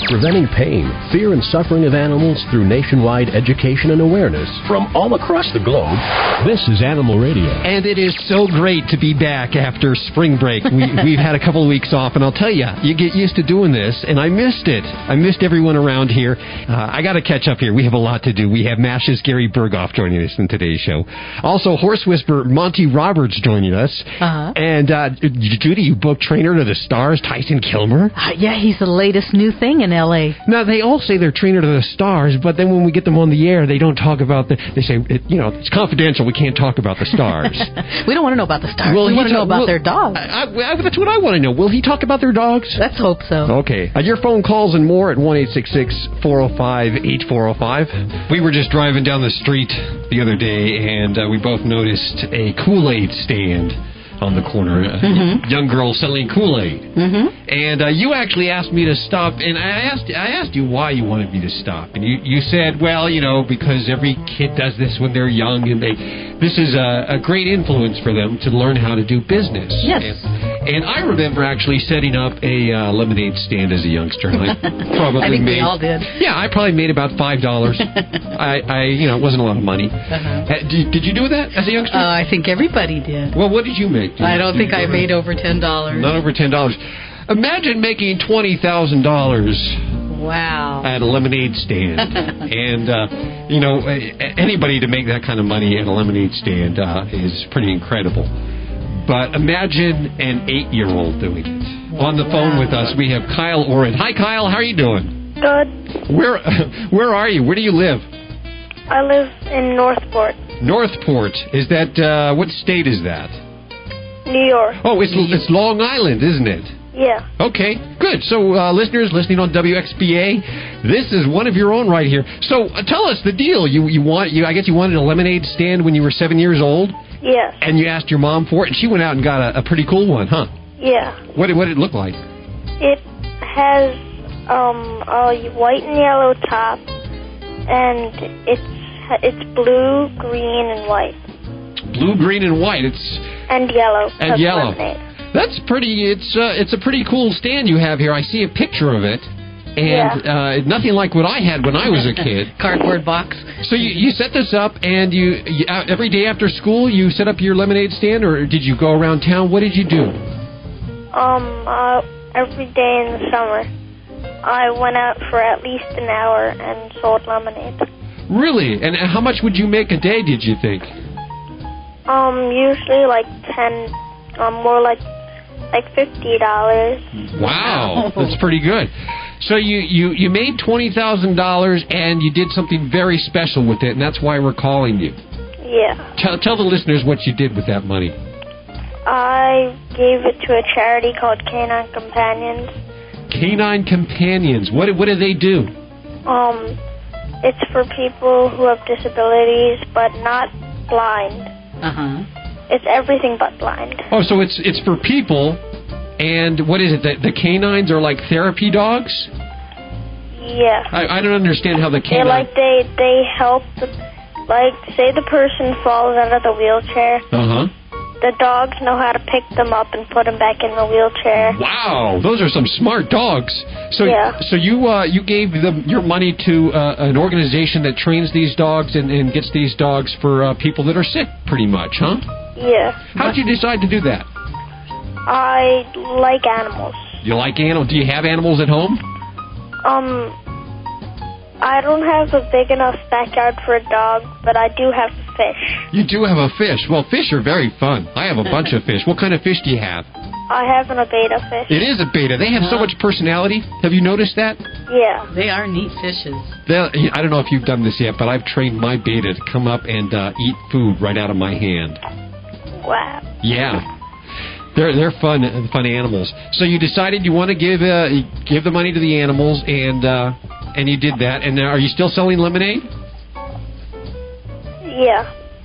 Preventing pain, fear, and suffering of animals through nationwide education and awareness from all across the globe. This is Animal Radio. And it is so great to be back after spring break. We've had a couple of weeks off, and I'll tell you, you get used to doing this, and I missed it. I missed everyone around here. I got to catch up here. We have a lot to do. We have MASH's Gary BURGHOFF joining us in today's show. Also, horse whisperer Monty Roberts joining us. And Judy, you booked Trainer to the Stars, Tyson Kilmer. Yeah, he's the latest new thing in L.A. Now, they all say they're Trainer to the Stars, but then when we get them on the air, they don't talk about they say, it's confidential. We can't talk about the stars. We don't want to know about the stars. We want to know about their dogs. That's what I want to know. Will he talk about their dogs? Let's hope so. Okay. Your phone calls and more at 1-866-405-8405. We were just driving down the street the other day, and we both noticed a Kool-Aid stand on the corner. Young girl selling Kool-Aid. And you actually asked me to stop, and I asked you why you wanted me to stop. And you said, well, because every kid does this when they're young, and this is a great influence for them to learn how to do business. Yes. And I remember actually setting up a lemonade stand as a youngster. I probably we all did. Yeah, I probably made about $5. It wasn't a lot of money. Did you do that as a youngster? I think everybody did. Well, what did you make? I don't think I made over $10. Not over $10. Imagine making $20,000. Wow. At a lemonade stand. And, anybody to make that kind of money at a lemonade stand is pretty incredible. But imagine an 8-year-old doing it. Wow. On the phone with us, we have Kyle Oren. Hi, Kyle. How are you doing? Good. Where are you? Where do you live? I live in Northport. Northport. Is that, what state is that? New York. Oh, it's Long Island, isn't it? Yeah. Okay, good. So, listeners listening on WXBA, this is one of your own right here. So, tell us the deal. I guess you wanted a lemonade stand when you were 7 years old? Yes. And you asked your mom for it, and she went out and got a pretty cool one, huh? Yeah. What did it look like? It has a white and yellow top, and it's blue, green, and white. Blue, green, and white. And yellow. And yellow. Lemonade. That's pretty. It's a pretty cool stand you have here. I see a picture of it, and nothing like what I had when I was a kid. Cardboard box. So you set this up, and you every day after school you set up your lemonade stand, or did you go around town? What did you do? Every day in the summer, I went out for at least an hour and sold lemonade. Really? And how much would you make a day? Did you think? Usually like 10. More like $50. Wow, that's pretty good. So you made $20,000 and you did something very special with it, and that's why we're calling you. Yeah. Tell the listeners what you did with that money. I gave it to a charity called Canine Companions. Canine Companions. What do they do? It's for people who have disabilities but not blind. It's everything but blind. Oh, so it's for people, and what is it? The canines are like therapy dogs? Yeah. I don't understand how the canine... They help, say the person falls out of the wheelchair. The dogs know how to pick them up and put them back in the wheelchair. Wow, those are some smart dogs. So you gave your money to an organization that trains these dogs and gets these dogs for people that are sick, pretty much, huh? Yeah. How'd you decide to do that? I like animals. You like animals? Do you have animals at home? I don't have a big enough backyard for a dog, but I do have fish. You do have a fish. Well, fish are very fun. I have a bunch of fish. What kind of fish do you have? I have a beta fish. It is a beta. They have so much personality. Have you noticed that? Yeah. They are neat fishes. I don't know if you've done this yet, but I've trained my beta to come up and eat food right out of my hand. Wow. Yeah. They're fun animals. So you decided you want to give the money to the animals, and you did that. And are you still selling lemonade? Yeah.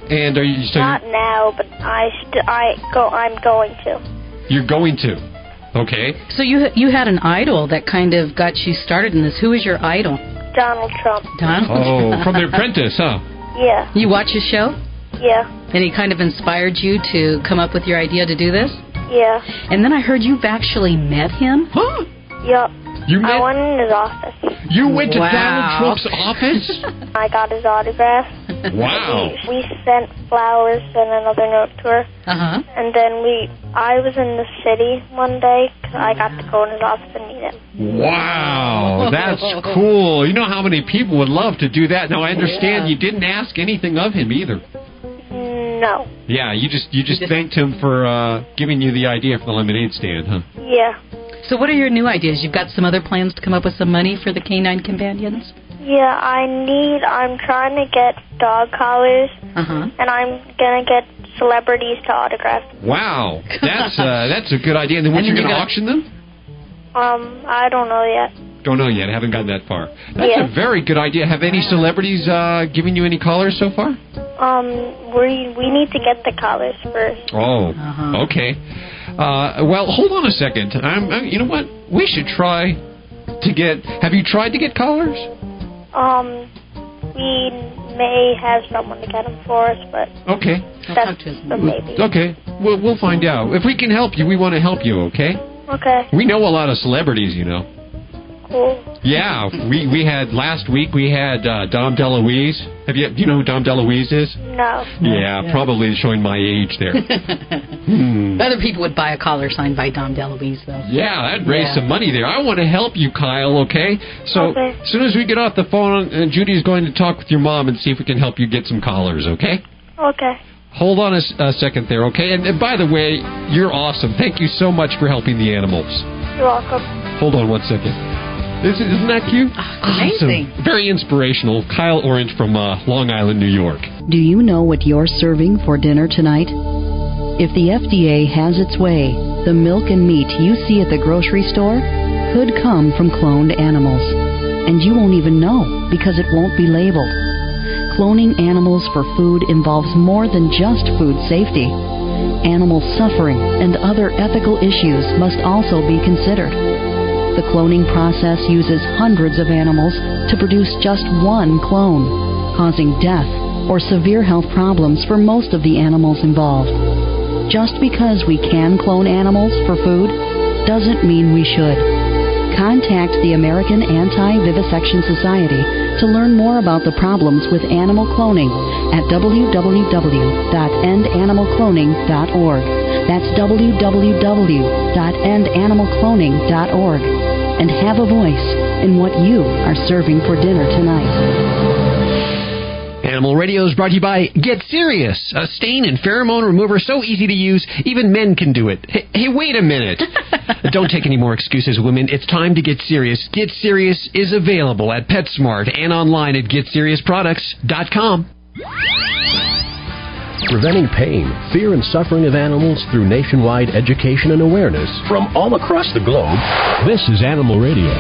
And are you not now, but I'm going to. You're going to. Okay. So you had an idol that kind of got you started in this. Who is your idol? Donald Trump. Donald Trump. From The Apprentice, huh? Yeah. You watch his show? Yeah. And he kind of inspired you to come up with your idea to do this? Yeah. And then I heard you've actually met him? Huh? Yup. I went in his office. You went to Donald Trump's office? I got his autograph. Wow. We sent flowers and another note to her. Uh-huh. And then I was in the city one day because I got to go in his office and meet him. Wow, that's cool. You know how many people would love to do that. Now, I understand you didn't ask anything of him either. No. Yeah, you just thanked him for giving you the idea for the lemonade stand, huh? Yeah. So what are your new ideas? You've got some other plans to come up with some money for the canine companions? Yeah, I'm trying to get dog collars, and I'm going to get celebrities to autograph. Wow, that's a good idea. And then when you're going to auction them? I don't know yet. Don't know yet. Haven't gotten that far. That's a very good idea. Have any celebrities given you any collars so far? We need to get the collars first. Oh, okay. Well, hold on a second. You know what? We should try to get... Have you tried to get collars? We may have someone to get them for us, but... Okay. That's a maybe. Okay. We'll find out. If we can help you, we want to help you, okay? Okay. We know a lot of celebrities, you know. Cool. Yeah, we had last week. We had Dom DeLuise. Do you know who Dom DeLuise is? No. Yeah, probably showing my age there. Other people would buy a collar signed by Dom DeLuise, though. Yeah, that'd raise some money there. I want to help you, Kyle. Okay. So as soon as we get off the phone, Judy's going to talk with your mom and see if we can help you get some collars. Okay. Okay. Hold on a second there, okay? And by the way, you're awesome. Thank you so much for helping the animals. You're welcome. Hold on one second. Isn't that cute? Amazing. Awesome. Very inspirational. Kyle Orange from Long Island, New York. Do you know what you're serving for dinner tonight? If the FDA has its way, the milk and meat you see at the grocery store could come from cloned animals. And you won't even know because it won't be labeled. Cloning animals for food involves more than just food safety. Animal suffering and other ethical issues must also be considered. The cloning process uses hundreds of animals to produce just one clone, causing death or severe health problems for most of the animals involved. Just because we can clone animals for food doesn't mean we should. Contact the American Anti-Vivisection Society to learn more about the problems with animal cloning at www.endanimalcloning.org. That's www.endanimalcloning.org. And have a voice in what you are serving for dinner tonight. Animal Radio is brought to you by Get Serious, a stain and pheromone remover so easy to use, even men can do it. Hey, wait a minute. Don't take any more excuses, women. It's time to get serious. Get Serious is available at PetSmart and online at GetSeriousProducts.com. Preventing pain, fear, and suffering of animals through nationwide education and awareness from all across the globe. This is Animal Radio.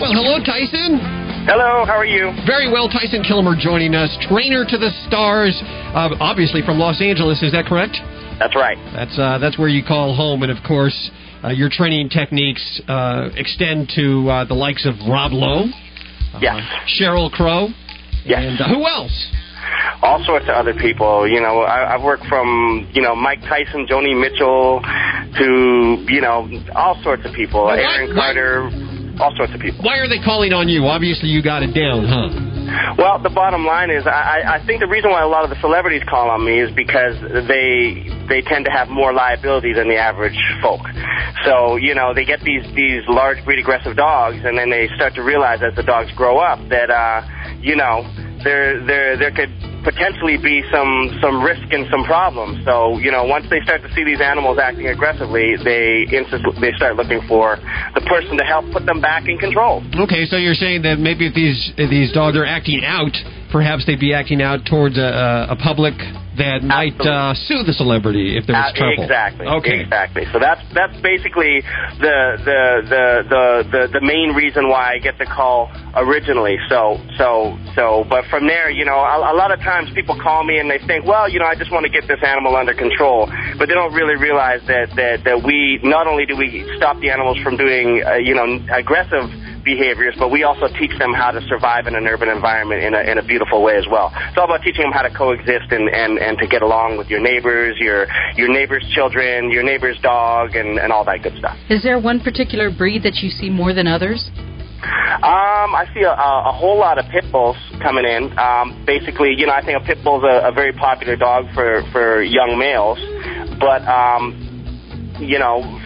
Well, hello, Tyson. Hello, how are you? Very well. Tyson Kilmer joining us, trainer to the stars, obviously from Los Angeles. Is that correct? That's right. That's where you call home, and of course, your training techniques extend to the likes of Rob Lowe, yes, Sheryl Crow, yes, and who else? All sorts of other people. You know, I've worked from, Mike Tyson, Joni Mitchell, to, all sorts of people. Well, Aaron Carter, all sorts of people. Why are they calling on you? Obviously, you got it down, huh? Well, the bottom line is I think the reason why a lot of the celebrities call on me is because they tend to have more liability than the average folk. So, they get these large breed aggressive dogs, and then they start to realize as the dogs grow up that, there could potentially be some risk and some problems. So, once they start to see these animals acting aggressively, they start looking for the person to help put them back in control. Okay, so you're saying that maybe if these dogs are acting out, perhaps they'd be acting out towards a public that might sue the celebrity if there was trouble. Exactly. Okay. Exactly. So that's basically the main reason why I get the call originally. But from there, a lot of times people call me and they think, well, I just want to get this animal under control, but they don't really realize that we not only do we stop the animals from doing aggressive behaviors, but we also teach them how to survive in an urban environment in a beautiful way as well. It's all about teaching them how to coexist and to get along with your neighbors, your neighbor's children, your neighbor's dog, and all that good stuff. Is there one particular breed that you see more than others? I see a whole lot of pit bulls coming in. Basically, I think a pit bull is a very popular dog for young males, but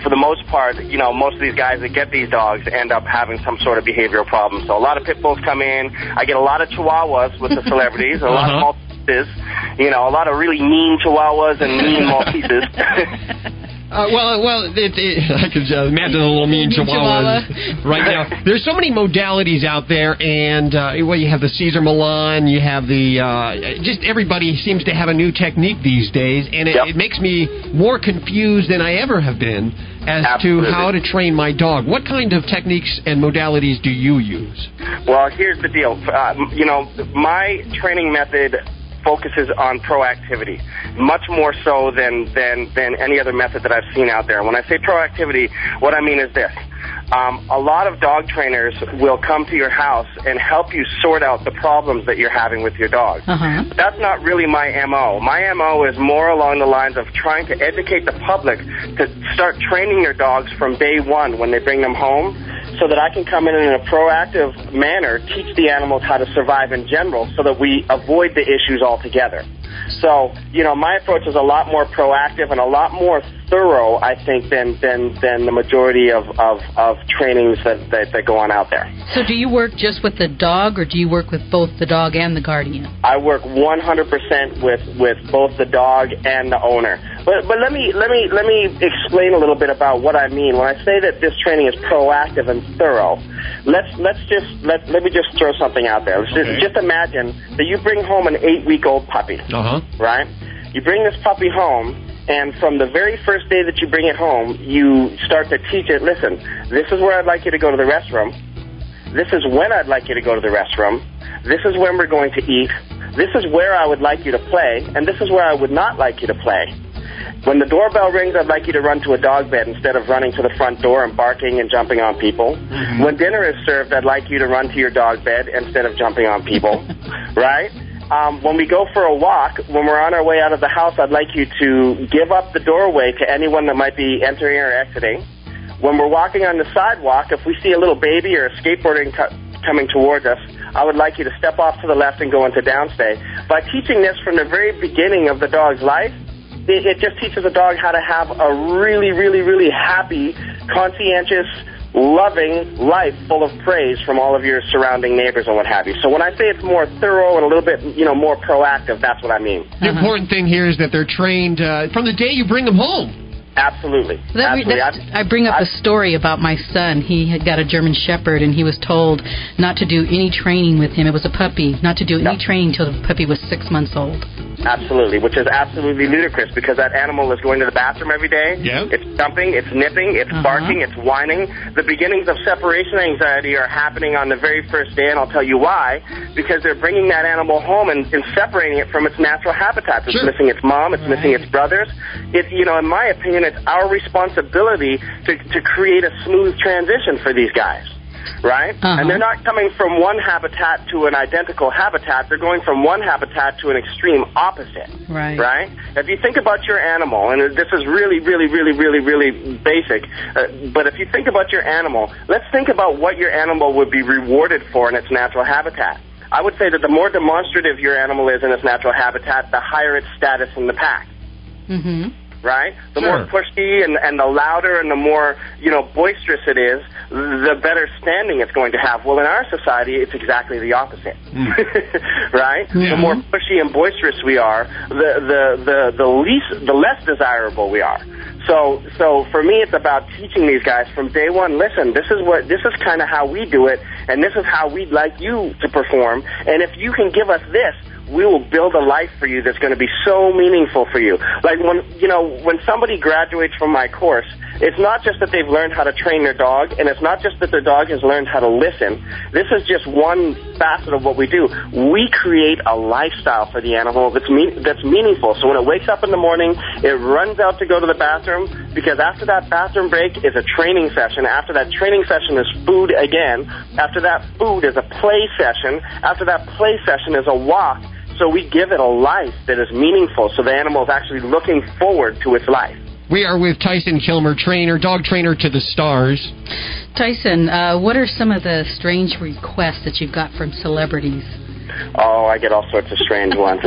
for the most part, most of these guys that get these dogs end up having some sort of behavioral problem. So a lot of pit bulls come in. I get a lot of chihuahuas with the celebrities, a lot of Malteses, a lot of really mean chihuahuas and mean Malteses. I could imagine a little mean chihuahuas right now. There's so many modalities out there, and you have the Caesar Milan, you have the just everybody seems to have a new technique these days, and it makes me more confused than I ever have been as to how to train my dog. What kind of techniques and modalities do you use? Well, here's the deal. My training method focuses on proactivity, much more so than any other method that I've seen out there. When I say proactivity, what I mean is this. A lot of dog trainers will come to your house and help you sort out the problems that you're having with your dog. That's not really my MO. My MO is more along the lines of trying to educate the public to start training your dogs from day one when they bring them home, so that I can come in a proactive manner, teach the animals how to survive in general so that we avoid the issues altogether. So, my approach is a lot more proactive and a lot more thorough, I think, than the majority of trainings that go on out there. So do you work just with the dog, or do you work with both the dog and the guardian? I work 100% with both the dog and the owner. But let me explain a little bit about what I mean when I say that this training is proactive and thorough. Let me just throw something out there. Just imagine that you bring home an 8-week-old puppy, right? You bring this puppy home, and from the very first day that you bring it home, you start to teach it, listen, this is where I'd like you to go to the restroom. This is when I'd like you to go to the restroom. This is when we're going to eat. This is where I would like you to play, and this is where I would not like you to play. When the doorbell rings, I'd like you to run to a dog bed instead of running to the front door and barking and jumping on people. When dinner is served, I'd like you to run to your dog bed instead of jumping on people, right? When we go for a walk, when we're on our way out of the house, I'd like you to give up the doorway to anyone that might be entering or exiting. When we're walking on the sidewalk, if we see a little baby or a skateboarder coming towards us, I would like you to step off to the left and go into downstay. By teaching this from the very beginning of the dog's life, it just teaches a dog how to have a really, really, really happy, conscientious, loving life full of praise from all of your surrounding neighbors and what have you. So when I say it's more thorough and a little bit, more proactive, that's what I mean. The important thing here is that they're trained from the day you bring them home. Absolutely. I bring up a story about my son. He had got a German Shepherd, and he was told not to do any training with him. It was a puppy. Not to do any training until the puppy was 6 months old. Absolutely, which is absolutely ludicrous because that animal is going to the bathroom every day. Yep. It's jumping, it's nipping, it's barking, it's whining. The beginnings of separation anxiety are happening on the very first day, and I'll tell you why. Because they're bringing that animal home and separating it from its natural habitat. It's missing its mom, it's missing its brothers. In my opinion, it's our responsibility to create a smooth transition for these guys. Right? And they're not coming from one habitat to an identical habitat. They're going from one habitat to an extreme opposite. Right? If you think about your animal, and this is really, really, really, really, really basic, but if you think about your animal, let's think about what your animal would be rewarded for in its natural habitat. I would say that the more demonstrative your animal is in its natural habitat, the higher its status in the pack. Right? The more pushy and the louder and the more, boisterous it is, the better standing it's going to have. Well, in our society, it's exactly the opposite. Right? The more pushy and boisterous we are, the less desirable we are. So for me, it's about teaching these guys from day one, listen, this is kind of how we do it, and this is how we'd like you to perform, and if you can give us this, we will build a life for you that's going to be so meaningful for you. Like when somebody graduates from my course, it's not just that they've learned how to train their dog, and it's not just that their dog has learned how to listen. This is just one facet of what we do. We create a lifestyle for the animal that's meaningful. So when it wakes up in the morning, it runs out to go to the bathroom, bathroom, because after that bathroom break is a training session. After that training session is food again. After that food is a play session. After that play session is a walk. So we give it a life that is meaningful, so the animal is actually looking forward to its life. We are with Tyson Kilmer, dog trainer to the stars. Tyson, what are some of the strange requests that you've got from celebrities? Oh, I get all sorts of strange ones.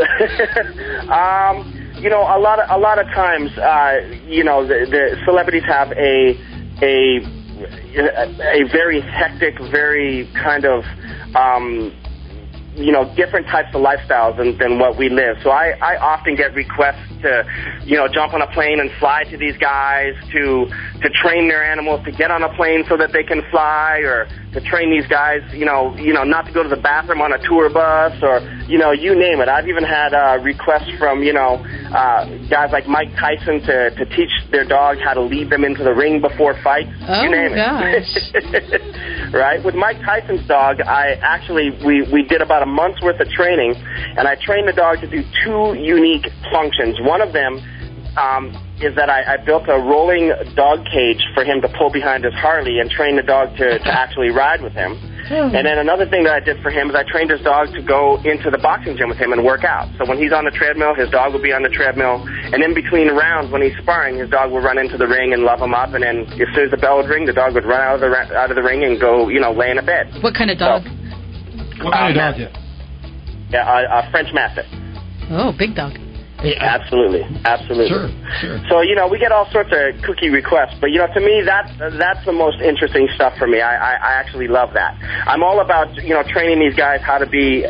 You know, a lot of times, you know, the celebrities have a very hectic, very kind of, you know, different types of lifestyles than what we live. So I often get requests to, you know, jump on a plane and fly to these guys, to train their animals to get on a plane so that they can fly, or to train these guys, you know, not to go to the bathroom on a tour bus, or, you know, you name it. I've even had requests from, you know, guys like Mike Tyson to teach their dog how to lead them into the ring before fights. Oh, you name gosh. it. Right? With Mike Tyson's dog, we did about a month's worth of training, and I trained the dog to do two unique functions. One of them is that I built a rolling dog cage for him to pull behind his Harley and train the dog to actually ride with him. And then another thing that I did for him is I trained his dog to go into the boxing gym with him and work out. So when he's on the treadmill, his dog will be on the treadmill. And in between rounds, when he's sparring, his dog will run into the ring and love him up. And then as soon as the bell would ring, the dog would run out of the ring and go, you know, lay in a bed. What kind of dog? What kind of dog? Yeah, a French Mastiff. Oh, big dog. Yeah. Absolutely. Sure. So, you know, we get all sorts of kooky requests, but, you know, to me, that's the most interesting stuff for me. I actually love that. I'm all about, you know, training these guys how to be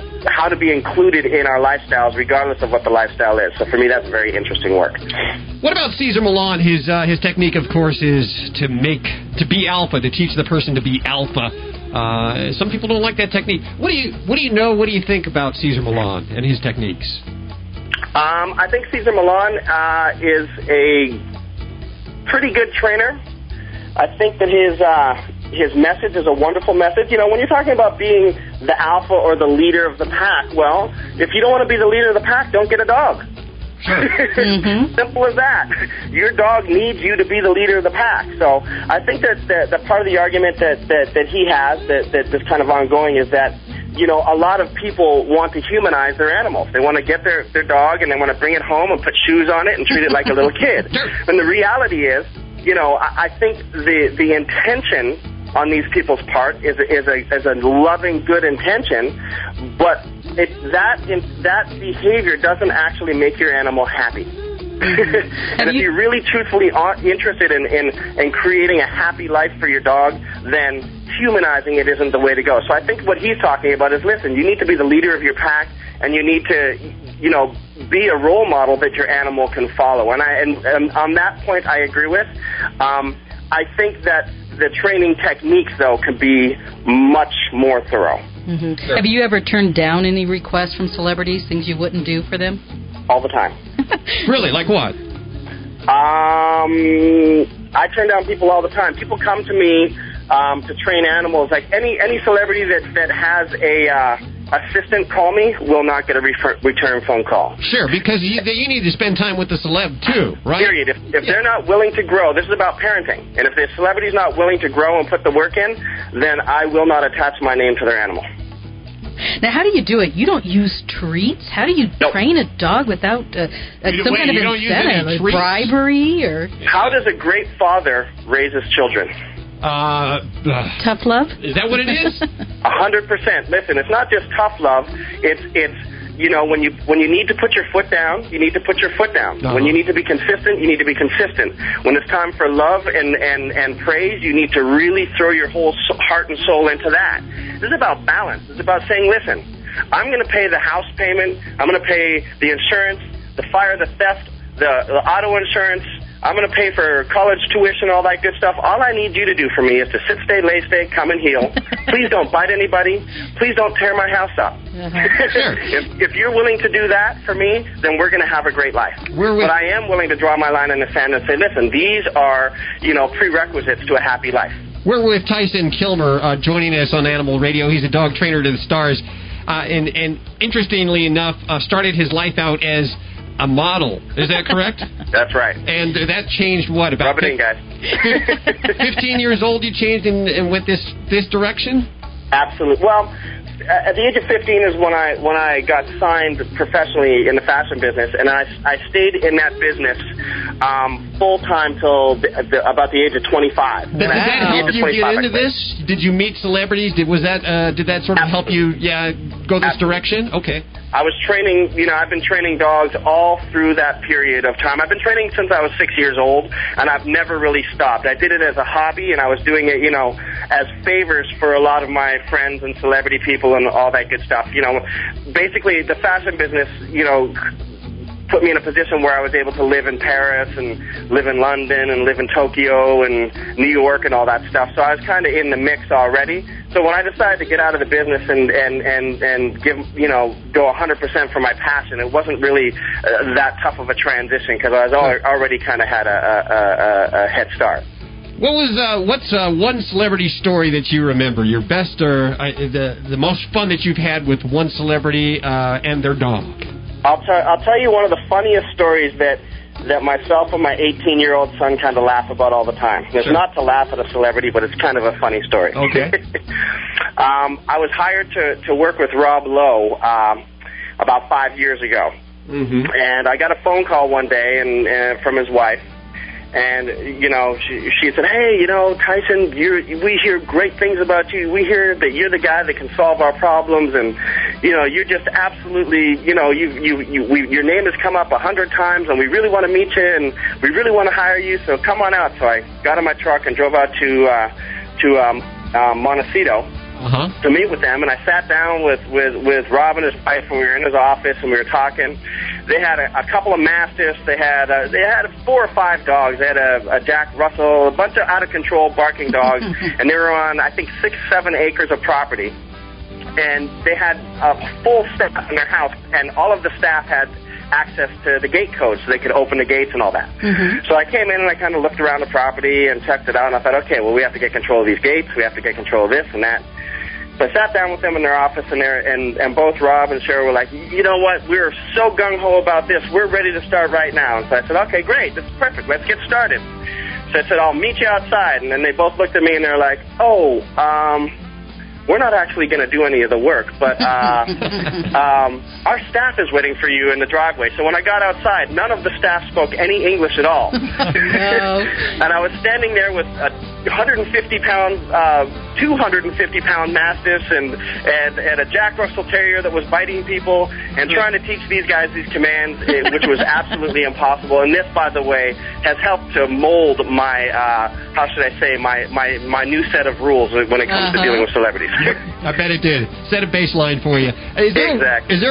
included in our lifestyles, regardless of what the lifestyle is. So for me, that's very interesting work. What about Cesar Millan? His technique, of course, is to be alpha, to teach the person to be alpha. Some people don't like that technique. What do you think about Cesar Millan and his techniques? I think Cesar Millan is a pretty good trainer. I think that his message is a wonderful message. You know, when you're talking about being the alpha or the leader of the pack, well, if you don't want to be the leader of the pack, don't get a dog. Sure. Simple as that. Your dog needs you to be the leader of the pack. So I think that the part of the argument that he has, that's kind of ongoing, is that, you know, a lot of people want to humanize their animals. They want to get their dog and they want to bring it home and put shoes on it and treat it like a little kid. And the reality is, you know, I think the intention on these people's part is a loving, good intention, but that behavior doesn't actually make your animal happy. And if you're really truthfully interested in creating a happy life for your dog, then humanizing it isn't the way to go. So I think what he's talking about is, listen, you need to be the leader of your pack, and you need to, you know, be a role model that your animal can follow. And on that point, I agree with. I think that the training techniques, though, can be much more thorough. Mm-hmm. Sure. Have you ever turned down any requests from celebrities, things you wouldn't do for them? All the time. Really? Like what? I turn down people all the time. People come to me to train animals. Like any celebrity that has a assistant call me will not get a return phone call. Sure, because you need to spend time with the celeb too, right? Period. If they're not willing to grow, this is about parenting. And if the celebrity's not willing to grow and put the work in, then I will not attach my name to their animal. Now, how do you do it? You don't use treats? How do you train a dog without some kind of incentive, like bribery? Or how does a great father raise his children? Tough love? Is that what it is? 100%. Listen, it's not just tough love. It's you know, when you need to put your foot down, you need to put your foot down. Uh-huh. When you need to be consistent, you need to be consistent. When it's time for love and praise, you need to really throw your whole heart and soul into that. This is about balance. It's about saying, listen, I'm going to pay the house payment. I'm going to pay the insurance, the fire, the theft, the auto insurance. I'm going to pay for college tuition, all that good stuff. All I need you to do for me is to sit, stay, lay, stay, come and heal. Please don't bite anybody. Please don't tear my house up. Sure. If you're willing to do that for me, then we're going to have a great life. But I am willing to draw my line in the sand and say, listen, these are, you know, prerequisites to a happy life. We're with Tyson Kilmer joining us on Animal Radio. He's a dog trainer to the stars. And interestingly enough, started his life out as a model. Is that correct? That's right. And that changed what? About Rub it in, guys. 15 years old, you changed and went this direction? Absolutely. Well, at the age of 15 is when I got signed professionally in the fashion business, and I stayed in that business full time till about the age of 25. Did that help you get into this? Did you meet celebrities? Did that sort of help you? Go this direction? Okay. I was training, I've been training dogs all through that period of time. I've been training since I was 6 years old, and I've never really stopped. I did it as a hobby, and I was doing it, as favors for a lot of my friends and celebrity people and all that good stuff. Basically, the fashion business, put me in a position where I was able to live in Paris and live in London and live in Tokyo and New York and all that stuff. So I was kind of in the mix already. So when I decided to get out of the business and give, go 100% for my passion, it wasn't really that tough of a transition because I was already kind of had a head start. What's one celebrity story that you remember? Your best or the most fun that you've had with one celebrity and their dog? I'll tell you one of the funniest stories that myself and my 18-year-old son kind of laugh about all the time. It's not to laugh at a celebrity, but it's kind of a funny story. Okay. I was hired to work with Rob Lowe about 5 years ago. Mm-hmm. And I got a phone call one day and from his wife. And, she said, hey, Tyson, we hear great things about you. We hear that you're the guy that can solve our problems. And, you're just absolutely, your name has come up 100 times, and we really want to meet you, and we really want to hire you. So come on out. So I got in my truck and drove out to Montecito to meet with them. And I sat down with Rob and his wife, and we were in his office, and we were talking. They had a couple of mastiffs. They had 4 or 5 dogs. They had a Jack Russell, a bunch of out-of-control barking dogs, and they were on, I think, 6-7 acres of property. And they had a full staff in their house, and all of the staff had access to the gate code so they could open the gates and all that. Mm-hmm. So I came in and I kind of looked around the property and checked it out, and I thought, okay, well, we have to get control of these gates. We have to get control of this and that. So I sat down with them in their office, and both Rob and Cheryl were like, you know what, we're so gung-ho about this, we're ready to start right now. And so I said, okay, great, this is perfect, let's get started. So I said, I'll meet you outside. And then they both looked at me and they're like, we're not actually going to do any of the work, but our staff is waiting for you in the driveway. So when I got outside, none of the staff spoke any English at all. No. And I was standing there with a 250-pound mastiffs and a Jack Russell Terrier that was biting people and trying to teach these guys these commands, which was absolutely impossible. And this, by the way, has helped to mold my, my new set of rules when it comes to dealing with celebrities. I bet it did. Set a baseline for you. Is there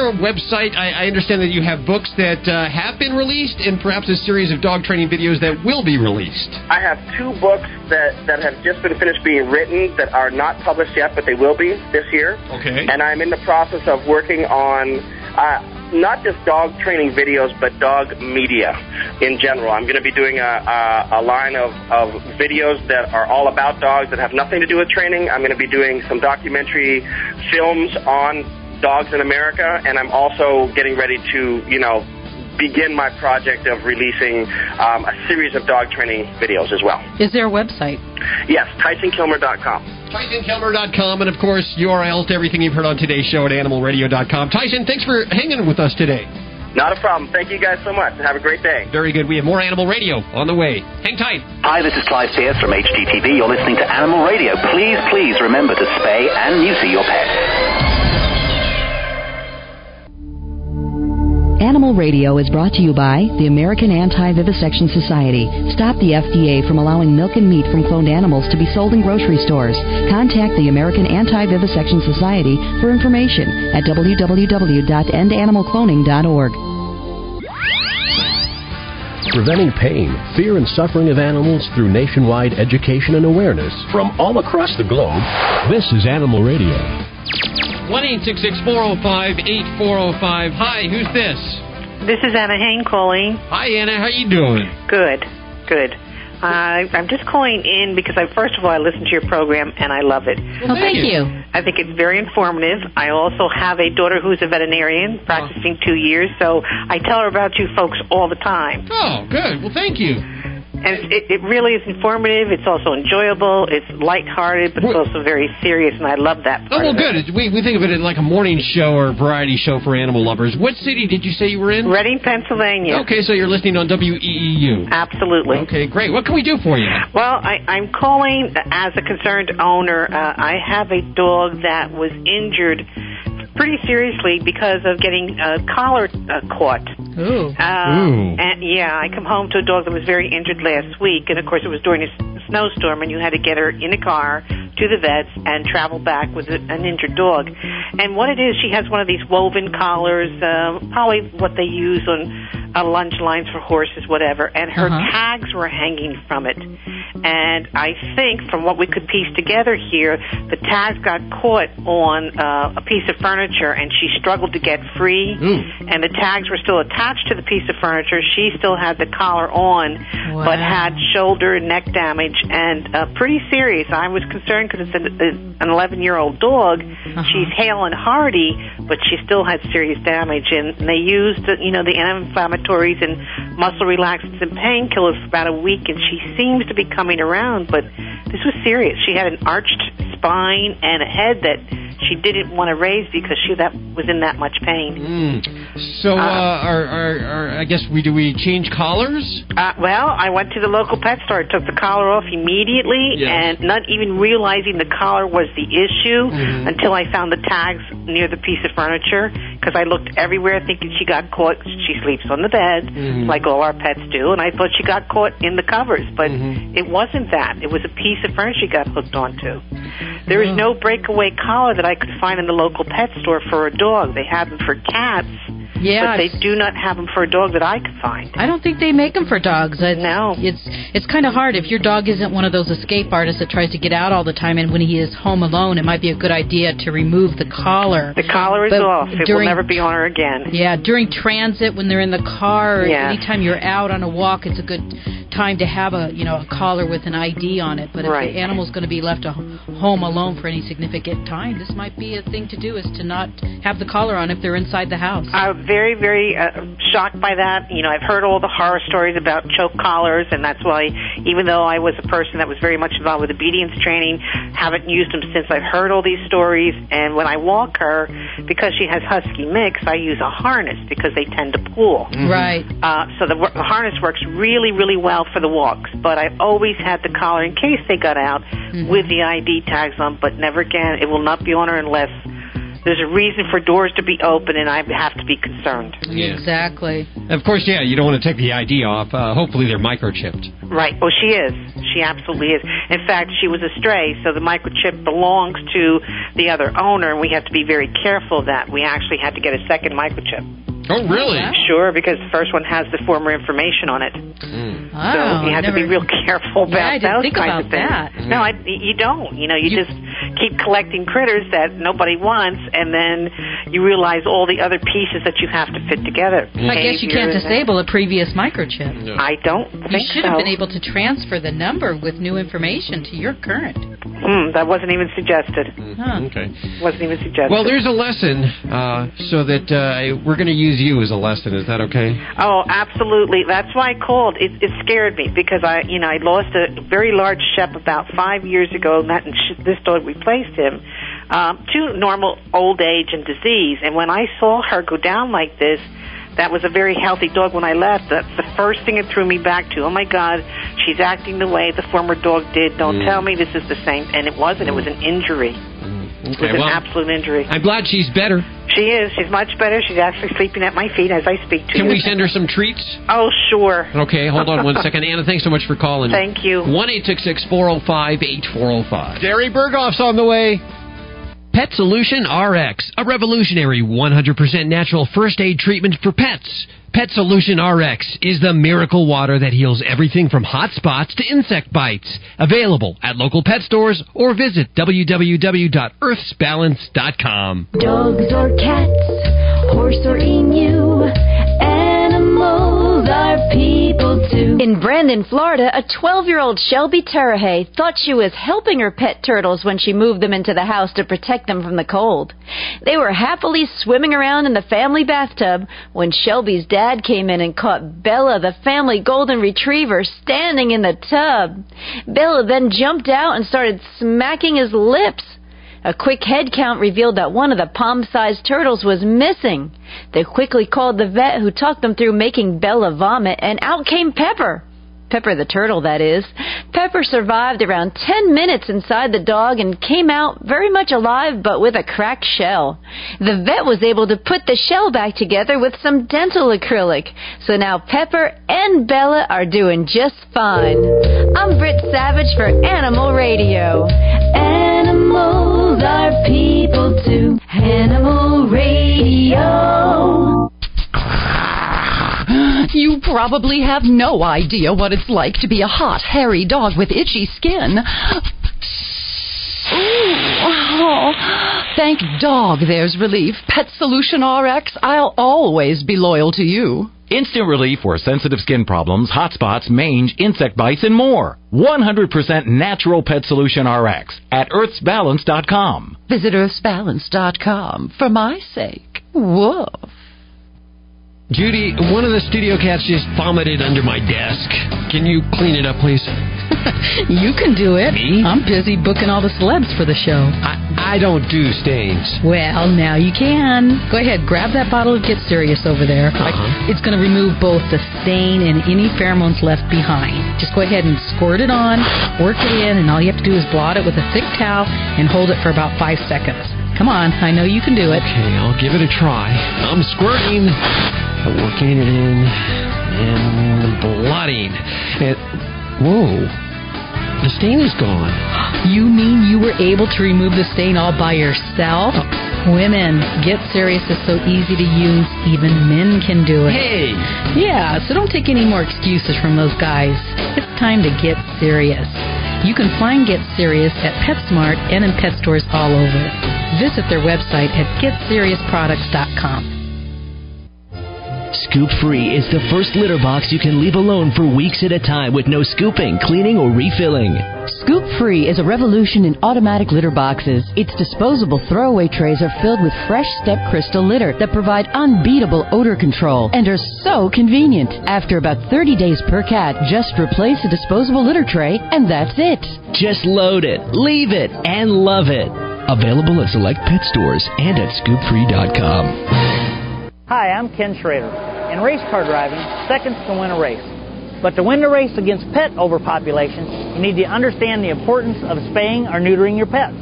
a website? I understand that you have books that have been released and perhaps a series of dog training videos that will be released. I have 2 books that have just been finished being written that are not published yet, but they will be this year. Okay. And I'm in the process of working on not just dog training videos, but dog media in general. I'm going to be doing a line of videos that are all about dogs that have nothing to do with training. I'm going to be doing some documentary films on dogs in America, and I'm also getting ready to, begin my project of releasing a series of dog training videos as well. Is there a website? Yes, TysonKilmer.com. TysonKilmer.com, and of course, URLs to everything you've heard on today's show at AnimalRadio.com. Tyson, thanks for hanging with us today. Not a problem. Thank you guys so much. Have a great day. Very good. We have more Animal Radio on the way. Hang tight. Hi, this is Clive Pierce from HGTV. You're listening to Animal Radio. Please remember to spay and neuter your pets. Animal Radio is brought to you by the American Anti-Vivisection Society. Stop the FDA from allowing milk and meat from cloned animals to be sold in grocery stores. Contact the American Anti-Vivisection Society for information at www.endanimalcloning.org. Preventing pain, fear, and suffering of animals through nationwide education and awareness from all across the globe. This is Animal Radio. 1-866-405-8405. Hi, who's this? This is Anna Hain calling. Hi, Anna. How you doing? Good. I'm just calling in because, first of all, I listen to your program, and I love it. Well, thank you. I think it's very informative. I also have a daughter who's a veterinarian, practicing 2 years, so I tell her about you folks all the time. Oh, good. Well, thank you. And it really is informative. It's also enjoyable. It's lighthearted, but it's also very serious, and I love that part. Oh, well, good. We think of it like a morning show or variety show for animal lovers. What city did you say you were in? Reading, Pennsylvania. Okay, so you're listening on WEEU. Absolutely. Okay, great. What can we do for you? Well, I'm calling as a concerned owner. I have a dog that was injured pretty seriously because of getting a collar caught. Ooh. And yeah, I come home to a dog that was very injured last week, and of course it was during a snowstorm, and you had to get her in a car to the vets and travel back with an injured dog. And what it is, she has one of these woven collars, probably what they use on lunge lines for horses, whatever, and her tags were hanging from it. And I think, from what we could piece together here, the tags got caught on a piece of furniture, and she struggled to get free, and the tags were still attached to the piece of furniture. She still had the collar on, but had shoulder and neck damage, and pretty serious. I was concerned because it's an 11-year-old dog. She's hale and hardy, but she still had serious damage, and they used, the anti-inflammatories and muscle relaxants and painkillers for about a week, and she seems to be coming around, but this was serious. She had an arched spine and a head that she didn't want to raise because she was in that much pain. So, I guess do we change collars? Well, I went to the local pet store, took the collar off immediately, and not even realizing the collar was the issue until I found the tags near the piece of furniture, because I looked everywhere thinking she got caught. She sleeps on the bed, like all our pets do, and I thought she got caught in the covers, but it wasn't that. It was a piece of furniture she got hooked onto. There is no breakaway collar that I could find in the local pet store for a dog. They have them for cats, but they do not have them for a dog that I could find. I don't think they make them for dogs. No. It's kind of hard. If your dog isn't one of those escape artists that tries to get out all the time, and when he is home alone, it might be a good idea to remove the collar. The collar is off. It will never be on her again. Yeah, during transit, when they're in the car, or anytime you're out on a walk, it's a good time to have a collar with an ID on it. But if the animal's going to be left home alone for any significant time, this might be a thing to do, is to not have the collar on if they're inside the house. I'm very, very shocked by that. I've heard all the horror stories about choke collars, and that's why, even though I was a person that was very much involved with obedience training, haven't used them since I've heard all these stories. And when I walk her, because she has husky mix, I use a harness because they tend to pull. Right. So the harness works really, really well for the walks, but I always had the collar in case they got out with the ID tags on, but never again. It will not be on her unless there's a reason for doors to be open, and I have to be concerned. Yeah. Exactly. Of course, you don't want to take the ID off. Hopefully they're microchipped. Right. Well, she is. She absolutely is. In fact, she was a stray, so the microchip belongs to the other owner, and we have to be very careful of that. We actually had to get a second microchip. Oh, really? Sure, because the first one has the former information on it. So you have to be real careful about those kinds of things. No, you don't. You just keep collecting critters that nobody wants, and then you realize all the other pieces that you have to fit together. I guess you can't disable a previous microchip. No. I don't think You should have been able to transfer the number with new information to your current. That wasn't even suggested. Okay. Wasn't even suggested. Well, there's a lesson, so that we're going to use you as a lesson. Is that okay? Oh, absolutely. That's why I called. It scared me because I lost a very large Shep about 5 years ago, and this dog replaced him to normal old age and disease. And when I saw her go down like this, that was a very healthy dog when I left. That's the first thing it threw me back to. Oh, my God, she's acting the way the former dog did. Don't tell me this is the same. And it wasn't. It was an injury. Okay, it was an absolute injury. I'm glad she's better. She is. She's much better. She's actually sleeping at my feet as I speak to you. Can we send her some treats? Oh, sure. Okay, hold on 1 second. Anna, thanks so much for calling. Thank you. 1-866-405-8405. Gary Burghoff's on the way. Pet Solution RX, a revolutionary 100% natural first aid treatment for pets. Pet Solution RX is the miracle water that heals everything from hot spots to insect bites. Available at local pet stores or visit www.earthsbalance.com. Dogs or cats, horse or emu, animals are people too. In Brandon, Florida, a 12-year-old Shelby Terahay thought she was helping her pet turtles when she moved them into the house to protect them from the cold. They were happily swimming around in the family bathtub when Shelby's dad came in and caught Bella, the family golden retriever, standing in the tub. Bella then jumped out and started smacking his lips. A quick head count revealed that one of the palm-sized turtles was missing. They quickly called the vet, who talked them through making Bella vomit, and out came Pepper. Pepper the turtle, that is. Pepper survived around 10 minutes inside the dog and came out very much alive, but with a cracked shell. The vet was able to put the shell back together with some dental acrylic. So now Pepper and Bella are doing just fine. I'm Britt Savage for Animal Radio. Animals are people too. Animal Radio. You probably have no idea what it's like to be a hot, hairy dog with itchy skin. Oh, thank dog there's relief. Pet Solution RX, I'll always be loyal to you. Instant relief for sensitive skin problems, hot spots, mange, insect bites, and more. 100% natural Pet Solution RX at earthsbalance.com. Visit earthsbalance.com for my sake. Woof. Judy, one of the studio cats just vomited under my desk. Can you clean it up, please? You can do it. Me? I'm busy booking all the celebs for the show. I don't do stains. Well, now you can. Go ahead, grab that bottle of Get Serious over there. It's going to remove both the stain and any pheromones left behind. Just go ahead and squirt it on, work it in, and all you have to do is blot it with a thick towel and hold it for about 5 seconds. Come on, I know you can do it. Okay, I'll give it a try. I'm squirting, working it in, and blotting. Whoa. The stain is gone. You mean you were able to remove the stain all by yourself? Women, Get Serious is so easy to use, even men can do it. Hey! Yeah, so don't take any more excuses from those guys. It's time to get serious. You can find Get Serious at PetSmart and in pet stores all over. Visit their website at GetSeriousProducts.com. Scoop Free is the first litter box you can leave alone for weeks at a time with no scooping, cleaning, or refilling. Scoop Free is a revolution in automatic litter boxes. Its disposable throwaway trays are filled with fresh Step Crystal litter that provide unbeatable odor control and are so convenient. After about 30 days per cat, just replace a disposable litter tray and that's it. Just load it, leave it, and love it. Available at select pet stores and at scoopfree.com. Hi, I'm Ken Schrader. In race car driving, seconds can win a race. But to win the race against pet overpopulation, you need to understand the importance of spaying or neutering your pets.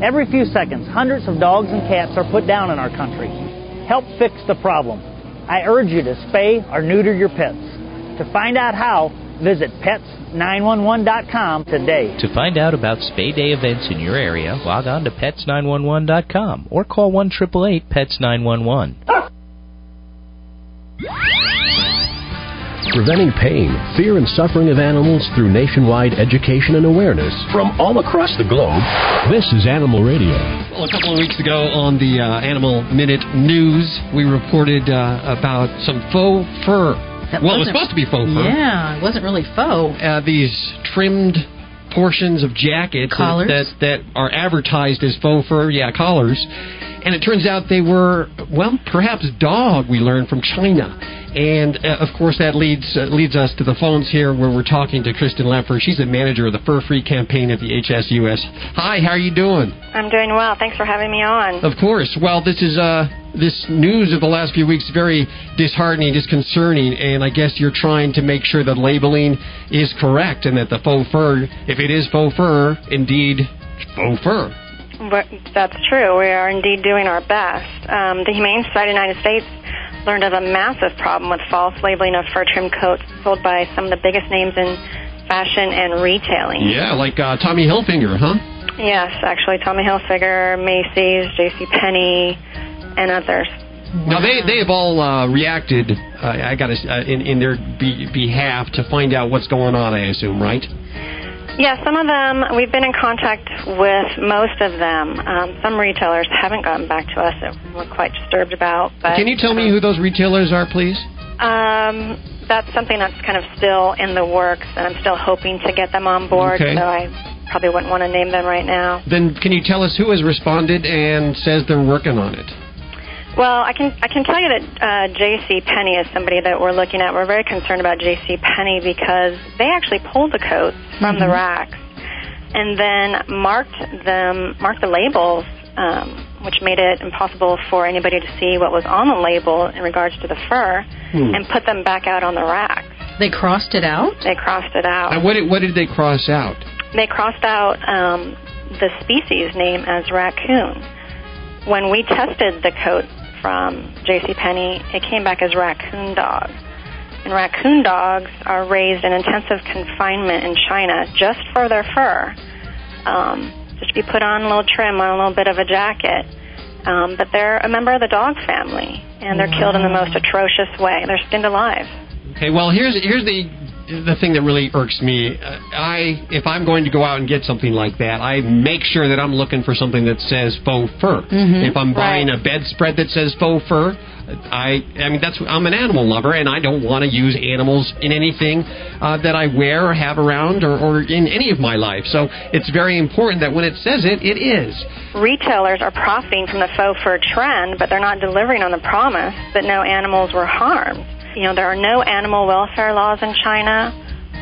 Every few seconds, hundreds of dogs and cats are put down in our country. Help fix the problem. I urge you to spay or neuter your pets. To find out how, visit pets911.com today. To find out about Spay Day events in your area, log on to pets911.com or call 1-888-PETS-911. Preventing pain, fear, and suffering of animals through nationwide education and awareness from all across the globe. This is Animal Radio. Well, a couple of weeks ago on the Animal Minute News, we reported about some faux fur. It was supposed to be faux fur. Yeah, it wasn't really faux. These trimmed portions of jackets that are advertised as faux fur, collars. And it turns out they were, perhaps dog, we learned, from China. And, of course, that leads us to the phones here where we're talking to Kristen Lepfer. She's the manager of the Fur Free campaign at the HSUS. Hi, how are you doing? I'm doing well. Thanks for having me on. Of course. Well, this is this news of the last few weeks very disheartening, disconcerting, and I guess you're trying to make sure that labeling is correct and that the faux fur, if it is faux fur, indeed faux fur. That's true. We are indeed doing our best. The Humane Society of the United States learned of a massive problem with false labeling of fur trim coats sold by some of the biggest names in fashion and retailing. Yeah, like Tommy Hilfiger, huh? Yes, actually, Tommy Hilfiger, Macy's, JCPenney, and others. Now, they have all reacted, in their behalf to find out what's going on, I assume, right? Yeah, some of them, we've been in contact with most of them. Some retailers haven't gotten back to us that we're quite disturbed about. But, can you tell me who those retailers are, please? that's something that's kind of still in the works, and I'm still hoping to get them on board, Okay. so I probably wouldn't want to name them right now. Then can you tell us who has responded and says they're working on it? Well, I can tell you that J.C. Penney is somebody that we're looking at. We're very concerned about J.C. Penney because they actually pulled the coats from the racks and then marked the labels, which made it impossible for anybody to see what was on the label in regards to the fur, and put them back out on the racks. They crossed it out? They crossed it out. And what did they cross out? They crossed out the species name as raccoon. When we tested the coat from JCPenney, it came back as raccoon dog. And raccoon dogs are raised in intensive confinement in China just for their fur. Just to be put on a little trim on a little bit of a jacket. But they're a member of the dog family, and they're killed in the most atrocious way. They're skinned alive. Okay, well, here's the thing that really irks me. If I'm going to go out and get something like that, I make sure that I'm looking for something that says faux fur. If I'm buying a bedspread that says faux fur, I'm an animal lover, and I don't want to use animals in anything that I wear or have around or in any of my life. So it's very important that when it says it, it is. Retailers are profiting from the faux fur trend, but they're not delivering on the promise that no animals were harmed. You know, there are no animal welfare laws in China,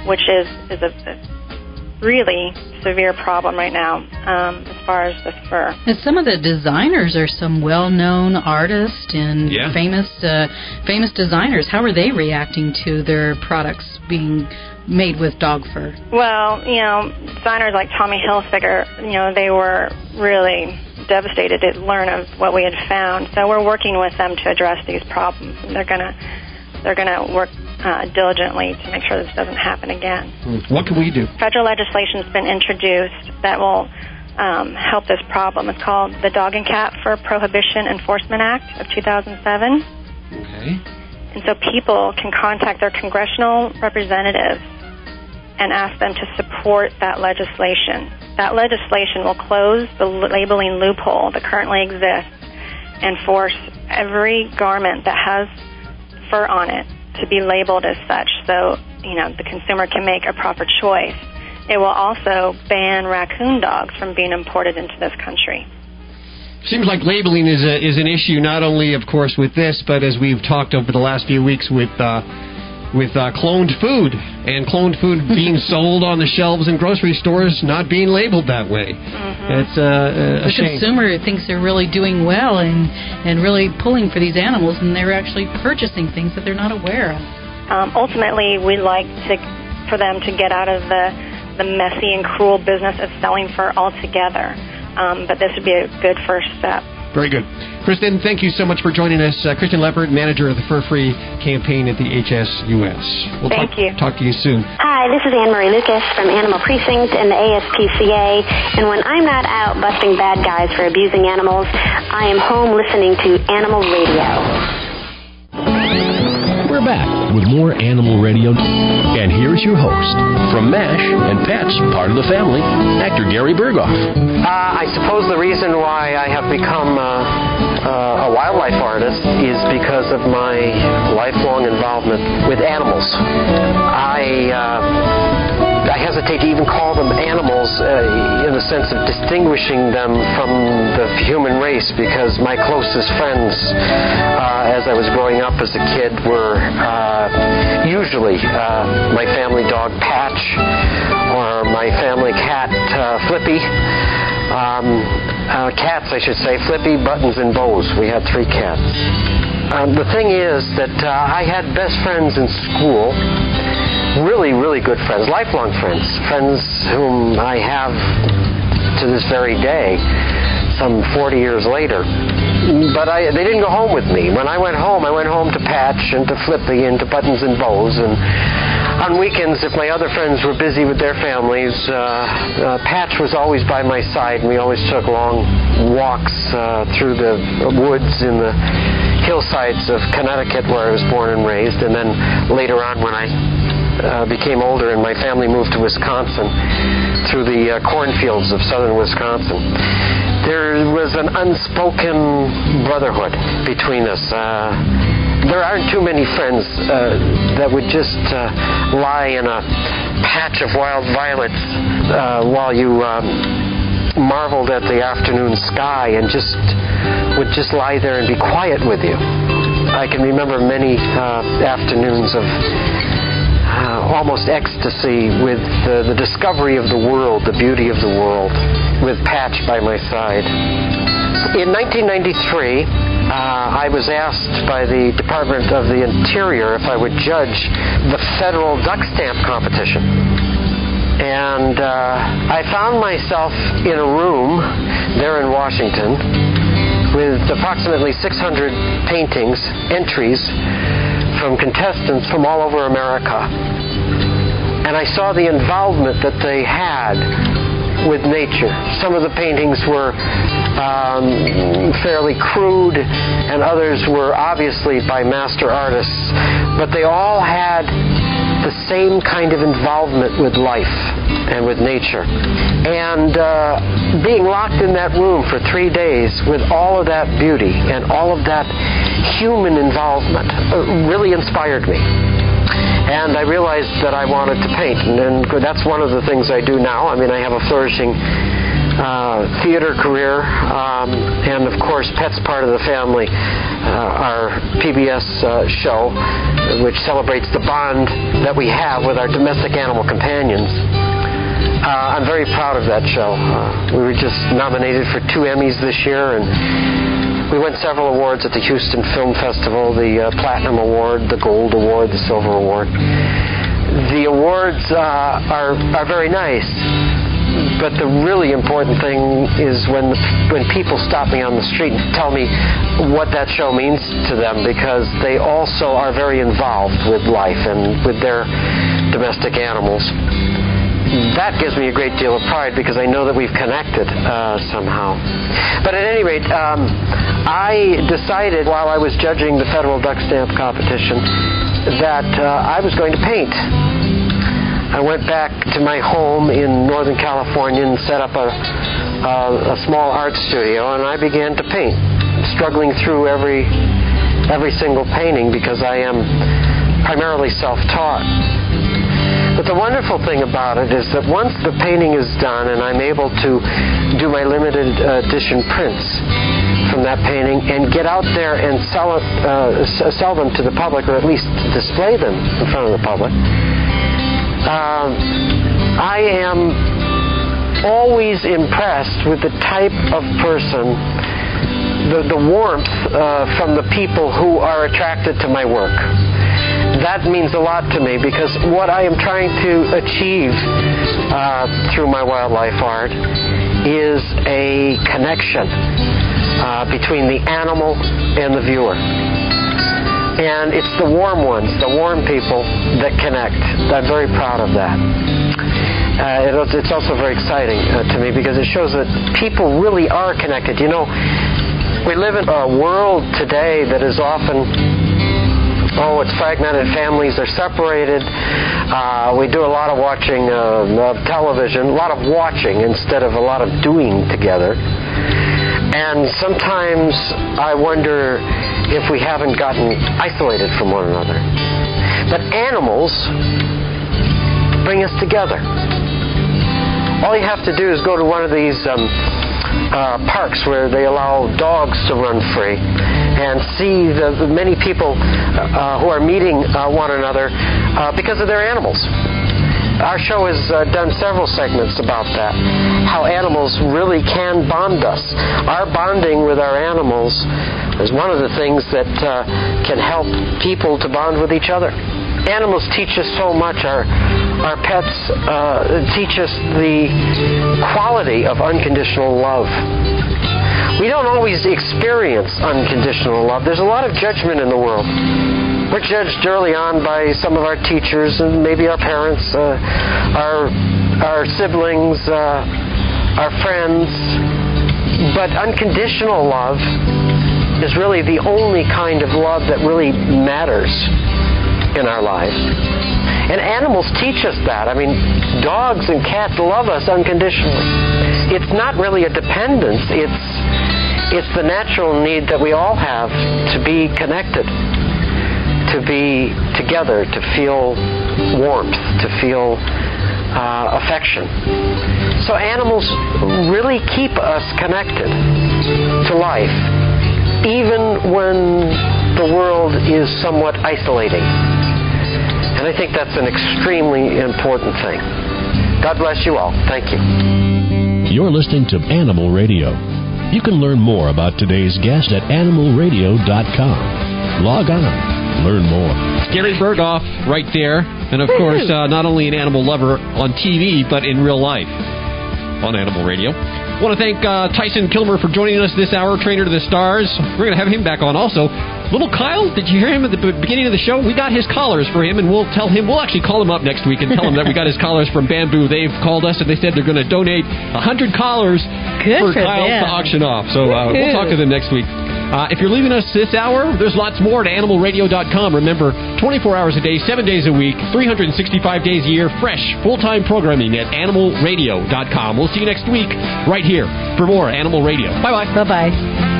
which is a really severe problem right now as far as the fur. And some of the designers are some well-known artists and famous designers. How are they reacting to their products being made with dog fur? Well, you know, designers like Tommy Hilfiger, you know, they were really devastated to learn of what we had found. So we're working with them to address these problems. And they're going to work diligently to make sure this doesn't happen again. What can we do? Federal legislation has been introduced that will help this problem. It's called the Dog and Cat Fur Prohibition Enforcement Act of 2007. Okay. And so people can contact their congressional representatives and ask them to support that legislation. That legislation will close the labeling loophole that currently exists and force every garment that has fur on it to be labeled as such, so the consumer can make a proper choice. It will also ban raccoon dogs from being imported into this country. Seems like labeling is an issue not only, of course, with this, but as we've talked over the last few weeks with cloned food and cloned food being sold on the shelves in grocery stores, not being labeled that way. It's a shame. The consumer thinks they're really doing well and really pulling for these animals, and they're actually purchasing things that they're not aware of. Ultimately, we'd like for them to get out of the messy and cruel business of selling fur altogether. But this would be a good first step. Very good. Kristen, thank you so much for joining us. Kristen Leppert, manager of the Fur Free campaign at the HSUS. We'll Thank you. Talk to you soon. Hi, this is Anne-Marie Lucas from Animal Precinct and the ASPCA. And when I'm not out busting bad guys for abusing animals, I am home listening to Animal Radio. We're back with more Animal Radio. And here's your host, from MASH and Pets, part of the family, actor Gary Burghoff. I suppose the reason why I have become a wildlife artist is because of my lifelong involvement with animals. I hesitate to even call them animals in the sense of distinguishing them from the human race, because my closest friends as I was growing up as a kid were usually my family dog Patch or my family cat Flippy. Cats, I should say, Flippy, Buttons, and Bows. We had 3 cats. The thing is that I had best friends in school, really, really good friends, lifelong friends whom I have to this very day, some 40 years later. But they didn't go home with me. When I went home to Patch and to Flippy and to Buttons and Bows. And on weekends, if my other friends were busy with their families, Patch was always by my side, and we always took long walks through the woods in the hillsides of Connecticut, where I was born and raised. And then later on, when I became older and my family moved to Wisconsin, through the cornfields of southern Wisconsin, there was an unspoken brotherhood between us. there aren't too many friends that would just lie in a patch of wild violets while you marveled at the afternoon sky and would just lie there and be quiet with you. I can remember many afternoons of almost ecstasy with the discovery of the world, the beauty of the world, with Patch by my side. In 1993, I was asked by the Department of the Interior if I would judge the federal duck stamp competition. And I found myself in a room there in Washington with approximately 600 paintings, entries from contestants from all over America. And I saw the involvement that they had with nature. Some of the paintings were fairly crude, and others were obviously by master artists, but they all had the same kind of involvement with life and with nature. And being locked in that room for 3 days with all of that beauty and all of that human involvement really inspired me. And I realized that I wanted to paint, and that's one of the things I do now. I mean, I have a flourishing theater career, and of course, Pet's part of the family, our PBS show, which celebrates the bond that we have with our domestic animal companions. I'm very proud of that show. We were just nominated for 2 Emmys this year, and we won several awards at the Houston Film Festival, the Platinum Award, the Gold Award, the Silver Award. The awards are very nice, but the really important thing is when people stop me on the street and tell me what that show means to them, because they also are very involved with life and with their domestic animals. That gives me a great deal of pride because I know that we've connected somehow. But at any rate, I decided while I was judging the federal duck stamp competition that I was going to paint. I went back to my home in Northern California and set up a small art studio, and I began to paint, struggling through every single painting because I am primarily self-taught. But the wonderful thing about it is that once the painting is done and I'm able to do my limited edition prints from that painting and get out there and sell them to the public, or at least display them in front of the public, I am always impressed with the type of person, the warmth from the people who are attracted to my work. That means a lot to me because what I am trying to achieve through my wildlife art is a connection between the animal and the viewer. And it's the warm ones, the warm people that connect. I'm very proud of that. It's also very exciting to me because it shows that people really are connected. You know, we live in a world today that is often... it's fragmented, families are separated. We do a lot of watching television, a lot of watching instead of a lot of doing together. And sometimes I wonder if we haven't gotten isolated from one another. But animals bring us together. All you have to do is go to one of these parks where they allow dogs to run free and see the many people who are meeting one another because of their animals. Our show has done several segments about that, how animals really can bond us. Our bonding with our animals is one of the things that can help people to bond with each other. Animals teach us so much. Our pets teach us the quality of unconditional love. We don't always experience unconditional love. There's a lot of judgment in the world. We're judged early on by some of our teachers and maybe our parents, our siblings, our friends. But unconditional love is really the only kind of love that really matters in our lives. And animals teach us that. I mean, dogs and cats love us unconditionally. It's not really a dependence. It's the natural need that we all have to be connected. to be together, to feel warmth, to feel affection. So animals really keep us connected to life, even when the world is somewhat isolating. And I think that's an extremely important thing. God bless you all. Thank you. You're listening to Animal Radio. You can learn more about today's guest at animalradio.com. Log on. Learn more. Gary Burghoff right there. And, of course, not only an animal lover on TV, but in real life on Animal Radio. I want to thank Tyson Kilmer for joining us this hour, Trainer to the Stars. We're going to have him back on also. Little Kyle, did you hear him at the beginning of the show? We got his collars for him, and we'll actually call him up next week and tell him that we got his collars from Bamboo. They've called us, and they said they're going to donate 100 collars for Kyle to auction off. So we'll talk to them next week. If you're leaving us this hour, there's lots more at animalradio.com. Remember, 24 hours a day, 7 days a week, 365 days a year, fresh, full-time programming at animalradio.com. We'll see you next week right here for more Animal Radio. Bye-bye. Bye-bye.